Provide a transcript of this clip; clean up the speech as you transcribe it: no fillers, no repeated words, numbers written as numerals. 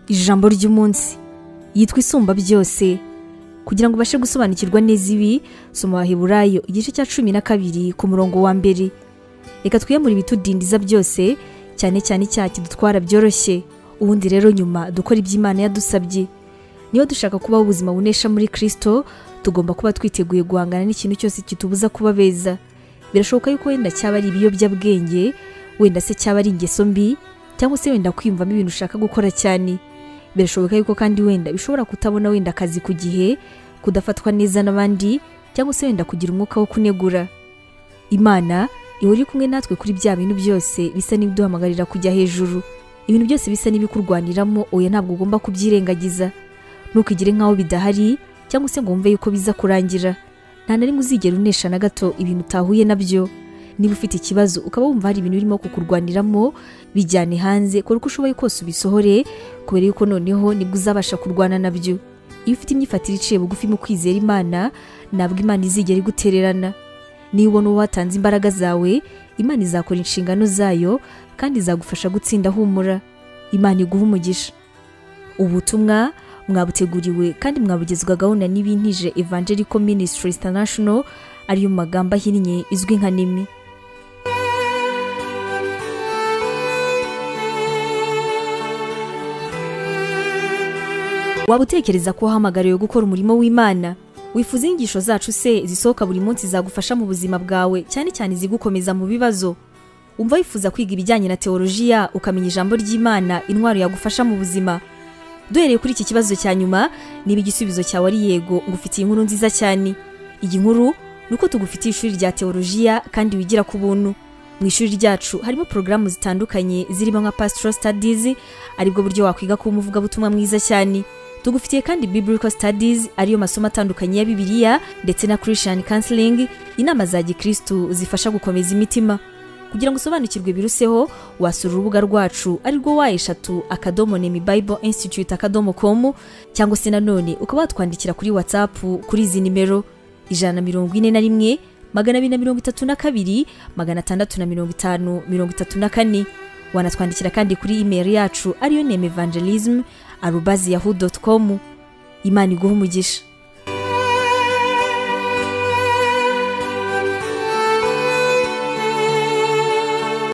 ijambo ry'umunsi yitwa isumba byose. Kugira ngo ubashe gusobanukirwa neza ibi, soma Abaheburayo igice cya 12 ku murongo wa 1. Reka twiyamure ibitudindiza byose, cyane cyane icyaha kidutwara byoroshye. Ubundi rero nyuma dukora iby'Imana yadusabye. Niyo dushaka kubaho ubuzima bunesha muri Kristo, tugomba kuba twiteguye guhangana n'ikintu cyose kitubuza kuba beza. Birashoboka yuko wenda cyaba ari ibiyobyabwenge, wenda se cyaba ari ingeso mbi, cyangwa se wenda kwiyumvamo ibintu ushaka gukora cyane. Birashoboka yuko kandi wenda bishobora kutabona wenda akazi ku gihe, kudafatwa neza n'abandi, cyangwa se wenda kugira umwuka wo kunegura. Imana ihora kumwe natwe kuri bya bintu byose bisa n'ibiduhamagarira kujya hejuru. Ibintu byose bisa n'ibikurwaniramo, oya ntabwo ugomba kubyirengagiza. Ntukigire nkaho bidahari, cyangwa se ngo wumve yuko biza kurangira. Nta na rimwe uzigera unesha na gato ibintu utahuye nabyo. Niba ufite ikibazo ukaba wumva hari ibintu birimo kukurwaniramo, bijyane hanze, kora uko ushoboye kose ubisohore, kubera yuko noneho nibwo uzabasha kurwana nabyo. Iyo ufite imyifatire iciye bugufi mu kwizera Imana, ntabwo Imana izigera igutererana. Niba ubona watanze imbaraga zawe, Imana izakora inshingano zayo kandi izagufasha gutsinda. Humura, Imana iguha umugisha. Ubutumwa mwabuteguriwe kandi mwabugezwagaho na Nibintije Evangelical Ministries International, ariyo magambo ahinnye izwi nka NIMI. Waba utekereza ko wahamagariwe gukora umurimo w'Imana? Wifuza inyigisho zacu se zisohoka buri munsi zagufasha mu buzima bwawe, cyane cyane zigukomeza mu bibazo? Umva wifuza kwiga ibijyanye na teolojiya, ukamenya ijambo ry'Imana, intwaro yagufasha mu buzima? Duhereye kuri iki kibazo cya nyuma, niba igisubizo cyawe ari yego, ngufitiye inkuru nziza cyane. Iyi nkuru nuko tugufitiye ishuri rya teolojiya kandi wigira ku buntu. Mu ishuri ryacu harimo porogaramu zitandukanye zirimo nka Pastoral Studies, aribwo buryo wakwiga kuba umuvugabutumwa mwiza cyane. Tugufitiye kandi Biblical Studies, ariyo masomo atandukanye ya Bibiliya, ndetse na Christian Counseling, inama za Gikristo zifasha gukomeza imitima. Kugira ngo usobanukirwe biruseho, wasura urubuga rwacu arirwo wa@nemibibleinstitute.com, cyangwa se nanone ukaba watwandikira kuri WhatsApp kuri izi nimero 141 232 650 34. Wanatwandikira kandi kuri email yacu ariyo nemevangelism@yahoo.com. Imana iguha umugisha.